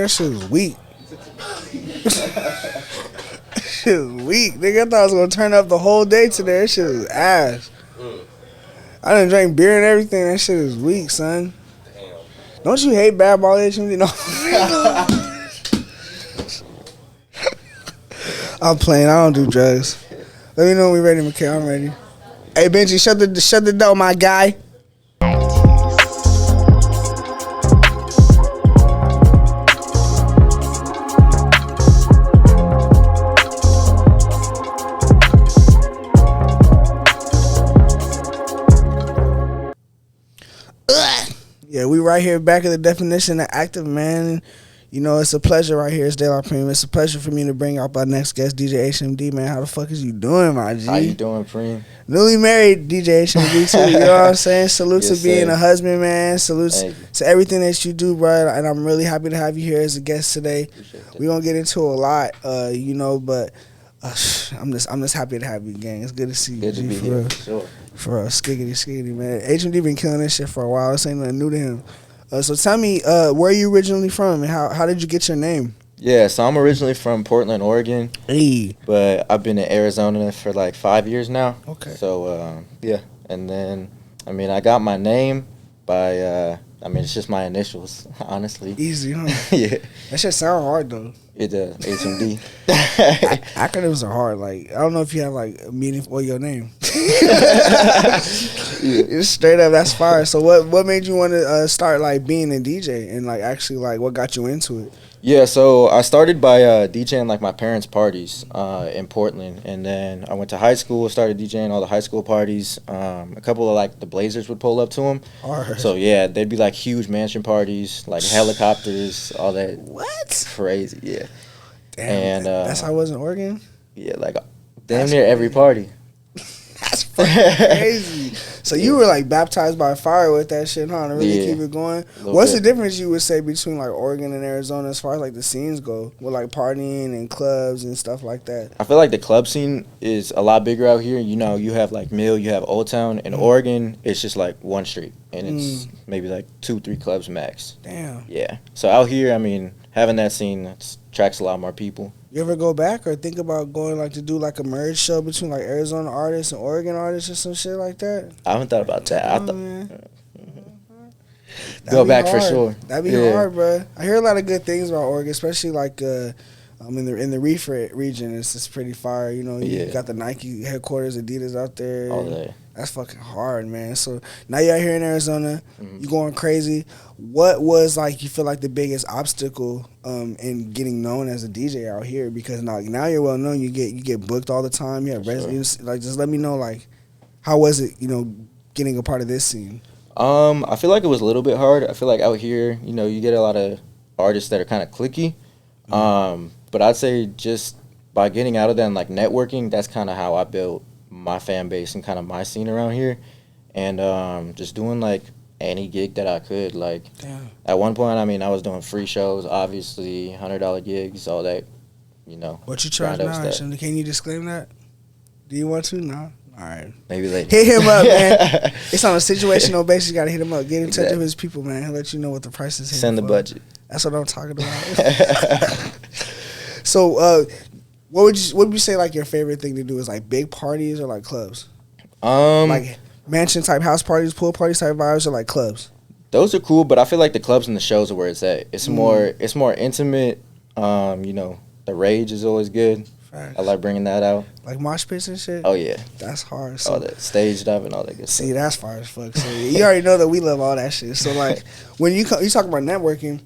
That shit was weak. Shit was weak. Nigga, I thought I was gonna turn up the whole day today. That shit was ass. I done drank beer and everything. That shit is weak, son. Damn. Don't you hate bad ball HMD? No. I'm playing. I don't do drugs. Let me know when we ready, McKay. I'm ready. Hey, Benji, shut the door, my guy. Yeah, we right here back at the definition of active, man. You know, it's a pleasure right here. It's De La Prima. It's a pleasure for me to bring out our next guest, DJ HMD, man. How the fuck is you doing, my G? How you doing, Preem? Newly married DJ HMD, too. You know what I'm saying? Salute Yes, to being sir. a husband, man. Salute to everything that you do, bro. And I'm really happy to have you here as a guest today. We're going to get into a lot, you know, but I'm just happy to have you, gang. It's good to see you, Good to G, be for here, real. for sure. For real, skiggity, man. HMD been killing this shit for a while. This ain't nothing new to him. So tell me, where are you originally from, and how did you get your name? Yeah, so I'm originally from Portland, Oregon. Hey. But I've been in Arizona for like 5 years now. Okay. So, yeah. And then, I mean, I got my name by, it's just my initials, honestly. Easy, huh? Yeah. That shit sound hard, though. It does, HMD. Acronyms are hard. Like, I don't know if you have, like, a meaning for your name. It's straight up, that's fire. So what made you want to start, like, being a DJ and, like, actually, like, what got you into it? Yeah, so I started by DJing like my parents' parties in Portland, and then I went to high school, started DJing all the high school parties. A couple of like the Blazers would pull up to them. Hard. So yeah, they'd be like huge mansion parties, like helicopters, all that. What? Crazy, yeah. Damn, and that's how it was in Oregon? Yeah, like damn near every party. That's fucking crazy. So you were like baptized by fire with that shit, huh? To really keep it going. What's the difference you would say between like Oregon and Arizona as far as like the scenes go, with like partying and clubs and stuff like that? I feel like the club scene is a lot bigger out here. You know, you have like Mill, you have Old Town. In Oregon, it's just like one street, and it's maybe like 2-3 clubs max. Damn. Yeah. So out here, I mean, having that scene attracts a lot more people. You ever go back or think about going like to do like a merge show between like Arizona artists and Oregon artists or some shit like that? I haven't thought about that. I thought That'd go be back hard. for sure. That'd be hard, bro. I hear a lot of good things about Oregon, especially like in the Reef region. It's pretty fire. You know, you got the Nike headquarters, Adidas out there. All that. That's fucking hard, man. So now you're out here in Arizona, you going crazy. What was like you feel like the biggest obstacle in getting known as a DJ out here? Because now you're well known. You get booked all the time. You have residents. Like, just let me know, like, how was it? You know, getting a part of this scene. I feel like it was a little bit hard. I feel like out here, you know, you get a lot of artists that are kind of cliquey. But I'd say just by getting out of that and like networking, that's kind of how I built my fan base and kind of my scene around here. And just doing like any gig that I could. Like at one point, I mean, I was doing free shows, obviously $100 gigs, all that, you know. What you charge now? Can you disclaim that? Do you want to? No. All right. Maybe later. Hit him up, man. It's on a situational basis. You got to hit him up. Get in touch with his people, man. He'll let you know what the price is. Send the budget. That's what I'm talking about. So, what would you say like your favorite thing to do is like big parties or like clubs? Like mansion type house parties, pool parties type vibes, or like clubs? Those are cool, but I feel like the clubs and the shows are where it's at. It's more intimate. You know, the rage is always good. I like bringing that out. Like mosh pits and shit? Oh, yeah. That's hard. So, all that stage dive and all that good stuff. See, that's fire as fuck. So you already know that we love all that shit. So, like, when you talk about networking,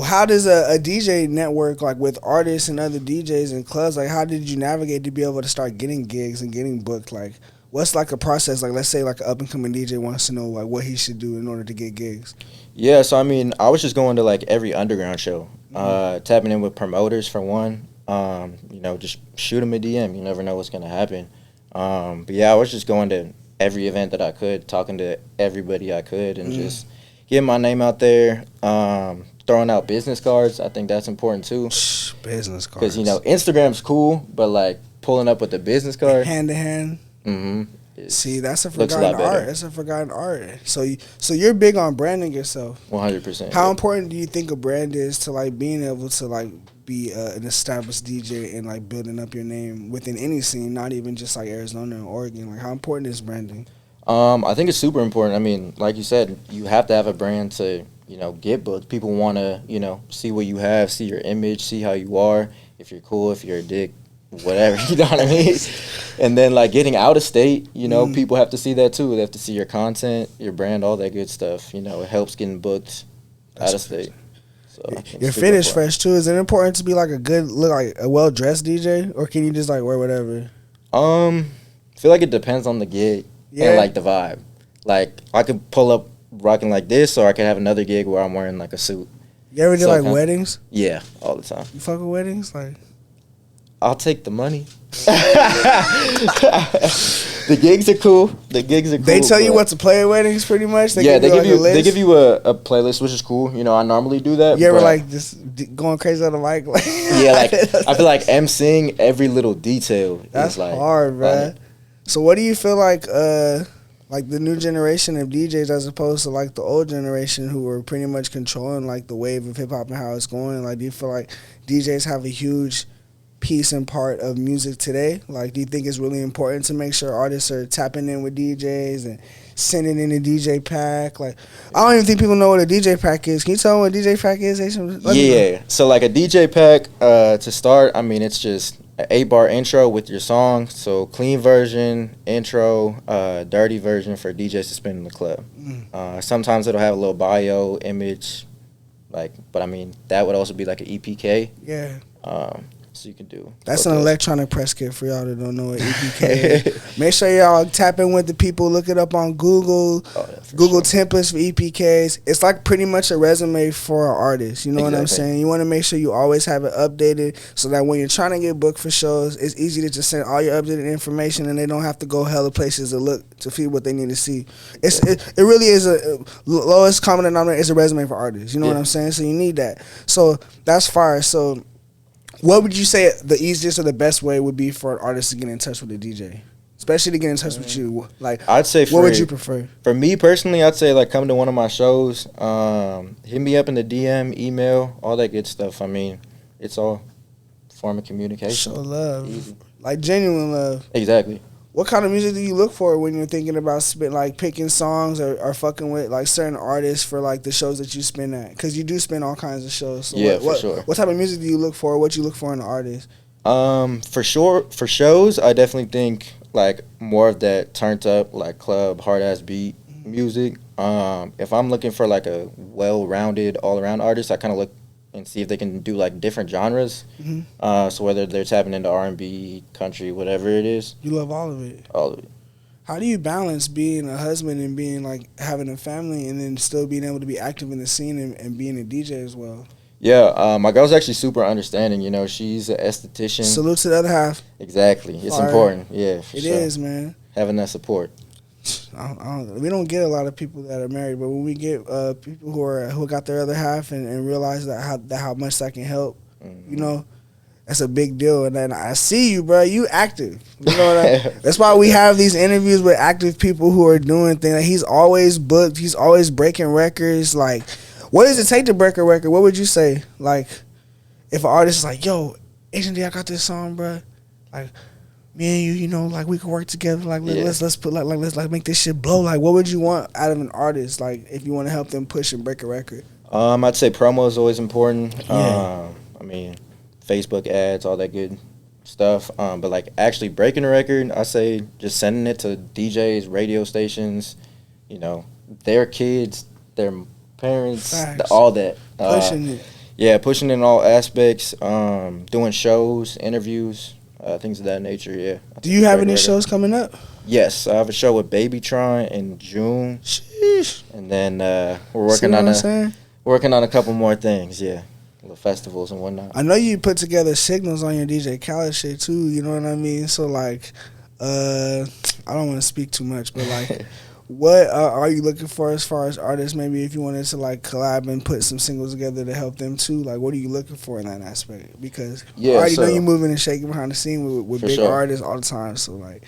how does a DJ network, like, with artists and other DJs and clubs? Like, how did you navigate to be able to start getting gigs and getting booked? Like, what's, like, a process? Like, let's say, like, an up-and-coming DJ wants to know, like, what he should do in order to get gigs. Yeah, so, I mean, I was just going to, like, every underground show, tapping in with promoters for one. You know, just shoot him a DM. You never know what's going to happen. But, yeah, I was just going to every event that I could, talking to everybody I could, and just getting my name out there, throwing out business cards. I think that's important, too. Business cards. Because, you know, Instagram's cool, but, like, pulling up with a business card. Hand to hand. See, that's a looks a forgotten lot better. art. That's a forgotten art. So you're big on branding yourself. 100%. How important do you think a brand is to like being able to like be an established DJ and like building up your name within any scene, not even just like Arizona and Oregon? Like, how important is branding? I think it's super important. I mean, like you said, you have to have a brand to, get booked. People want to, see what you have, see your image, see how you are, if you're cool, if you're a dick, whatever, you know what I mean? And then, like, getting out of state, people have to see that too. They have to see your content, your brand, all that good stuff. It helps getting booked out of state. So your fit is fresh too. Is it important to be like like a well dressed DJ, or can you just like wear whatever? I feel like it depends on the gig and like the vibe. Like I could pull up rocking like this, or I could have another gig where I'm wearing like a suit. You ever do like weddings? Yeah, all the time. You fuck with weddings, like? I'll take the money. The gigs are cool. They tell you what to play at weddings, pretty much. They give you a playlist, which is cool. I normally do that. You ever like just going crazy on the mic? Like, yeah, like I feel like emceeing every little detail. That's is like hard, man. So what do you feel like the new generation of DJs, as opposed to like the old generation who were pretty much controlling like the wave of hip hop and how it's going? Like, do you feel like DJs have a huge piece and part of music today? Like, do you think it's really important to make sure artists are tapping in with DJs and sending in a DJ pack? Like, I don't even think people know what a DJ pack is. Can you tell them what a DJ pack is? Yeah. So like a DJ pack, to start, I mean, it's just an 8-bar intro with your song. So clean version, intro, dirty version for DJs to spin in the club. Sometimes it'll have a little bio image, but I mean, that would also be like an EPK. Yeah. So you can do. That's an electronic press kit for y'all that don't know what EPK is. Make sure y'all tap in with the people. Look it up on Google. Google templates for EPKs. It's like pretty much a resume for an artist. You know what I'm saying? You want to make sure you always have it updated so that when you're trying to get booked for shows, it's easy to just send all your updated information and they don't have to go hella places to look to see what they need to see. It really is a lowest common denominator. It's a resume for artists. You know what I'm saying? So you need that. So that's fire. So what would you say the easiest or the best way would be for an artist to get in touch with a DJ? Especially to get in touch with you. Like, I'd say what would you prefer? For me personally, I'd say like come to one of my shows, hit me up in the DM, email, all that good stuff. I mean, it's all form of communication. Show love. Easy. Like genuine love. Exactly. What kind of music do you look for when you're thinking about picking songs or fucking with like certain artists for like the shows that you spin at? Because you do spin all kinds of shows. So for sure. What type of music do you look for? What you look for in an artist? For sure, for shows, I definitely think like more of that turned up like club hard ass beat music. If I'm looking for like a well-rounded all around artist, I kind of look and see if they can do like different genres. So whether they're tapping into R&B, country, whatever it is. You love all of it. All of it. How do you balance being a husband and being like having a family and then still being able to be active in the scene and being a DJ as well? Yeah, my girl's actually super understanding. She's an esthetician. Salute to the other half. Exactly. It's important. Yeah, for sure. It is, man. Having that support. We don't get a lot of people that are married, but when we get people who got their other half and realize how much that can help, that's a big deal. And then I see you, bro. You active. You know what That's why we have these interviews with active people who are doing things. Like, he's always booked. He's always breaking records. Like, what does it take to break a record? What would you say? Like, if an artist is like, "Yo, HMD, I got this song, bro. Like, me and you, like we could work together. Like, let's put let's make this shit blow. Like, what would you want out of an artist? Like, if you want to help them push and break a record? I'd say promo is always important. Yeah. I mean, Facebook ads, all that good stuff. But like actually breaking a record, I say just sending it to DJs, radio stations. Their kids, their parents, all that. Pushing it. Yeah, pushing in all aspects. Doing shows, interviews. Things of that nature, yeah. Do you have any shows coming up? Yes, I have a show with Babytron in June. Sheesh. And then we're working on a couple more things, yeah. Little festivals and whatnot. I know you put together signals on your DJ Khaled shit too, you know what I mean? So like, I don't want to speak too much, but like, what are you looking for as far as artists? Maybe if you wanted to like collab and put some singles together to help them too, like what are you looking for in that aspect? Because I already know you moving and shaking behind the scene with big artists all the time. So like,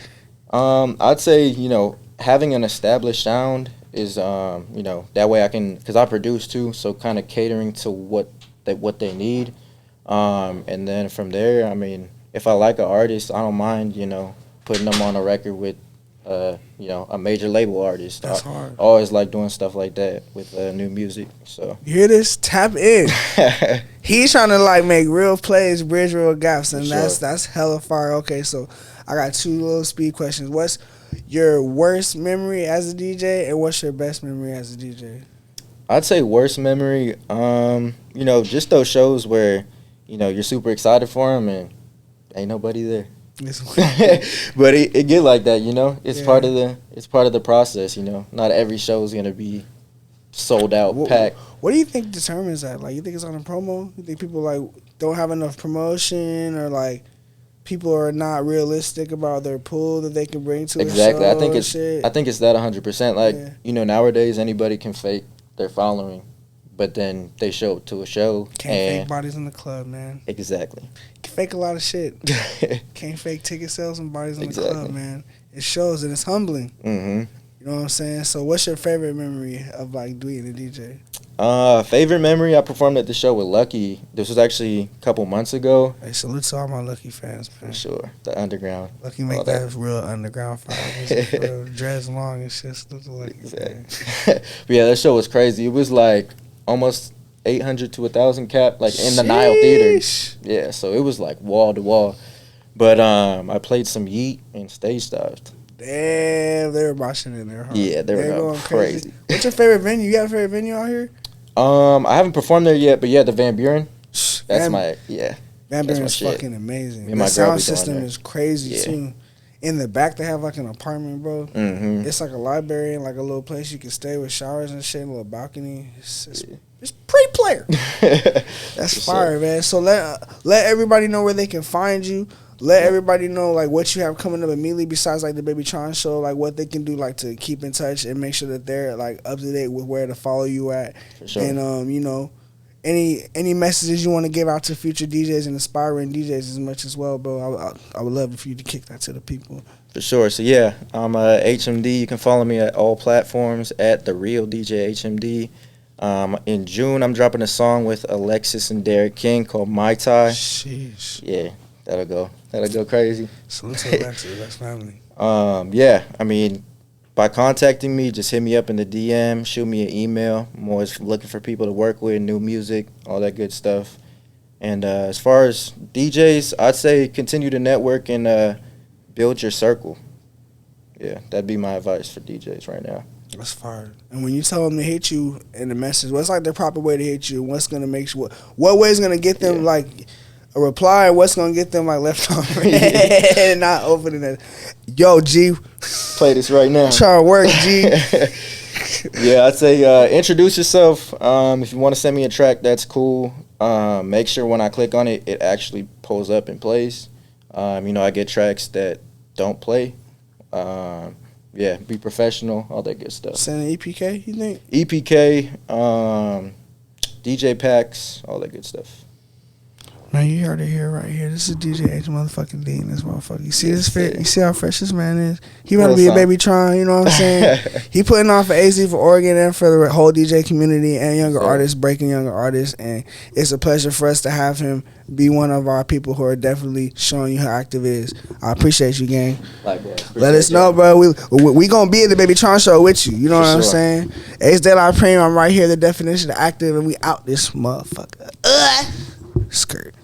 I'd say, you know, having an established sound is, you know, that way I can, because I produce too, so kind of catering to what they need. And then from there, I mean, if I like an artist, I don't mind, you know, putting them on a record with, you know, a major label artist. That's hard. I always like doing stuff like that with new music. So you hear this? Tap in. He's trying to like make real plays, bridge real gaps, and that's hella fire. Okay, so I got 2 little speed questions. What's your worst memory as a DJ, and what's your best memory as a DJ? I'd say worst memory, you know, just those shows where, you know, you're super excited for them and ain't nobody there. But it get like that, you know. It's part of the process, you know. Not every show is gonna be sold out, packed. What do you think determines that? Like, you think it's on a promo? You think people like don't have enough promotion, or like people are not realistic about their pool that they can bring to exactly. a show? I think it's that 100%. Like, you know, nowadays anybody can fake their following, but then they show up to a show. Can't fake bodies in the club, man. Exactly. Can fake a lot of shit. Can't fake ticket sales and bodies in the club, man. It shows and it's humbling. Mm-hmm. You know what I'm saying? So what's your favorite memory of like being a DJ? Favorite memory, I performed at the show with Lucky. This was actually a couple months ago. Hey, salute to all my Lucky fans, man. For sure. The underground. Lucky make that real underground fire. Dreads long and shit. Salute to Lucky. Exactly. But yeah, that show was crazy. It was like almost 800 to 1,000 cap, like in the Nile Theater. Yeah, so it was like wall to wall. But I played some Yeet and stage dived. Damn, they were moshing in there, huh? Yeah, they were going crazy. What's your favorite venue? You got a favorite venue out here? I haven't performed there yet, but yeah, the Van Buren. That's my Van Buren is fucking amazing. The sound system is crazy too. In the back, they have like an apartment, bro. Mm-hmm. It's like a library and like a little place you can stay with showers and shit, and a little balcony. It's pre-player. That's fire, man. So let everybody know where they can find you. Let everybody know like what you have coming up immediately besides like the Baby Tron show, like what they can do like to keep in touch and make sure that they're like up to date with where to follow you at. For sure. And you know, any messages you want to give out to future DJs and aspiring DJs as much as well, bro. I would love for you to kick that to the people. For sure. So yeah, I'm HMD. You can follow me at all platforms at The Real DJ HMD. In June, I'm dropping a song with Alexis and Derek King called My Tai. Sheesh. Yeah, that'll go crazy. Salute to Alexis, that's family. Yeah, I mean, by contacting me, just hit me up in the DM, shoot me an email. I'm always looking for people to work with, new music, all that good stuff. And as far as DJs, I'd say continue to network and build your circle. Yeah, that'd be my advice for DJs right now. That's fire. And when you tell them to hit you in the message, what's like the proper way to hit you? What's gonna make sure? What way is gonna get them like a reply? What's gonna get them like left on red and not opening it? Yo, G, play this right now. Try to work, G. Yeah, I'd say introduce yourself. If you want to send me a track, that's cool. Make sure when I click on it, it actually pulls up and plays. You know, I get tracks that don't play. Yeah, be professional, all that good stuff. Send an EPK, you think? EPK, DJ packs, all that good stuff. Man, you heard it here, right here. This is DJ H motherfucking D in this motherfucker. You see this fit? You see how fresh this man is? He want to be a Baby Tron, you know what I'm saying? He putting on for AZ, for Oregon, and for the whole DJ community and younger artists, breaking younger artists. And it's a pleasure for us to have him be one of our people who are definitely showing you how active it is. I appreciate you, gang. Likewise. Let us know, bro. We gonna be at the Baby Tron show with you. You know what I'm saying? Ace De La Prime, I'm right here, the definition of active, and we out this motherfucker. Skirt.